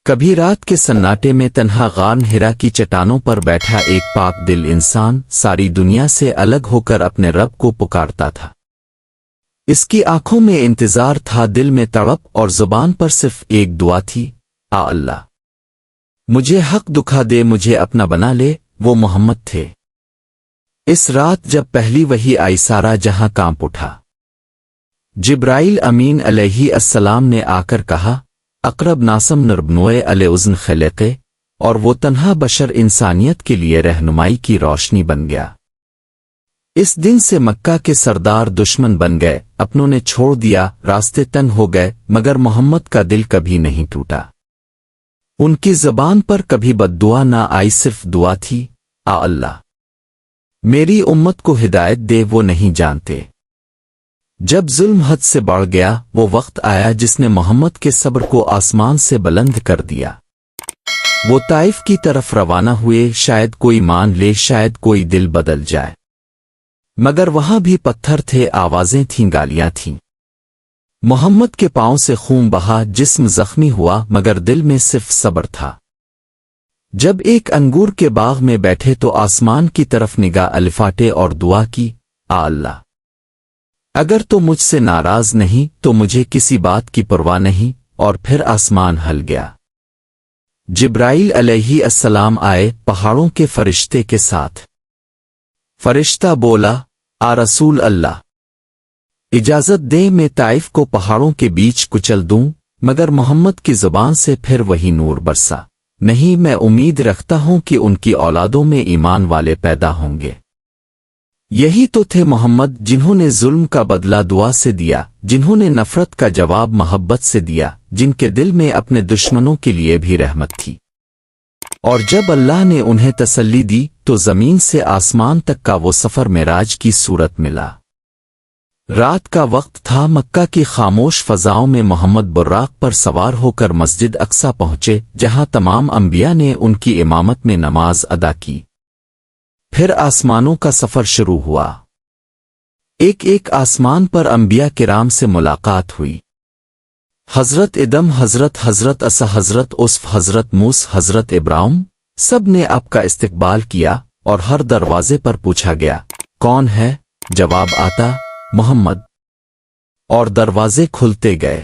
کبھی رات کے سناٹے میں تنہا غار ہرا کی چٹانوں پر بیٹھا ایک پاک دل انسان ساری دنیا سے الگ ہو کر اپنے رب کو پکارتا تھا۔ اس کی آنکھوں میں انتظار تھا، دل میں تڑپ، اور زبان پر صرف ایک دعا تھی، آ اللہ مجھے حق دکھا دے، مجھے اپنا بنا لے۔ وہ محمد تھے۔ اس رات جب پہلی وحی آئی سارا جہاں کانپ اٹھا۔ جبرائیل امین علیہ السلام نے آ کر کہا، اقرب ناسم نربنوئے علیہ ازن خلقے، اور وہ تنہا بشر انسانیت کے لیے رہنمائی کی روشنی بن گیا۔ اس دن سے مکہ کے سردار دشمن بن گئے، اپنوں نے چھوڑ دیا، راستے تنگ ہو گئے، مگر محمد کا دل کبھی نہیں ٹوٹا۔ ان کی زبان پر کبھی بد دعا نہ آئی، صرف دعا تھی، آ اللہ میری امت کو ہدایت دے، وہ نہیں جانتے۔ جب ظلم حد سے بڑھ گیا، وہ وقت آیا جس نے محمد کے صبر کو آسمان سے بلند کر دیا۔ وہ طائف کی طرف روانہ ہوئے، شاید کوئی مان لے، شاید کوئی دل بدل جائے، مگر وہاں بھی پتھر تھے، آوازیں تھیں، گالیاں تھیں۔ محمد کے پاؤں سے خون بہا، جسم زخمی ہوا، مگر دل میں صرف صبر تھا۔ جب ایک انگور کے باغ میں بیٹھے تو آسمان کی طرف نگاہ الفاٹے اور دعا کی، آ اللہ اگر تو مجھ سے ناراض نہیں تو مجھے کسی بات کی پرواہ نہیں، اور پھر آسمان ہل گیا۔ جبرائیل علیہ السلام آئے پہاڑوں کے فرشتے کے ساتھ۔ فرشتہ بولا، آ رسول اللہ اجازت دے میں طائف کو پہاڑوں کے بیچ کچل دوں، مگر محمد کی زبان سے پھر وہی نور برسا، نہیں میں امید رکھتا ہوں کہ ان کی اولادوں میں ایمان والے پیدا ہوں گے۔ یہی تو تھے محمد، جنہوں نے ظلم کا بدلہ دعا سے دیا، جنہوں نے نفرت کا جواب محبت سے دیا، جن کے دل میں اپنے دشمنوں کے لیے بھی رحمت تھی۔ اور جب اللہ نے انہیں تسلی دی تو زمین سے آسمان تک کا وہ سفر معراج کی صورت ملا۔ رات کا وقت تھا، مکہ کی خاموش فضاؤں میں محمد براق پر سوار ہو کر مسجد اقصی پہنچے، جہاں تمام انبیاء نے ان کی امامت میں نماز ادا کی۔ پھر آسمانوں کا سفر شروع ہوا۔ ایک ایک آسمان پر انبیاء کرام سے ملاقات ہوئی۔ حضرت ادم، حضرت عیسیٰ، حضرت یوسف، حضرت موسیٰ، حضرت ابراہیم، سب نے آپ کا استقبال کیا، اور ہر دروازے پر پوچھا گیا، کون ہے؟ جواب آتا، محمد، اور دروازے کھلتے گئے۔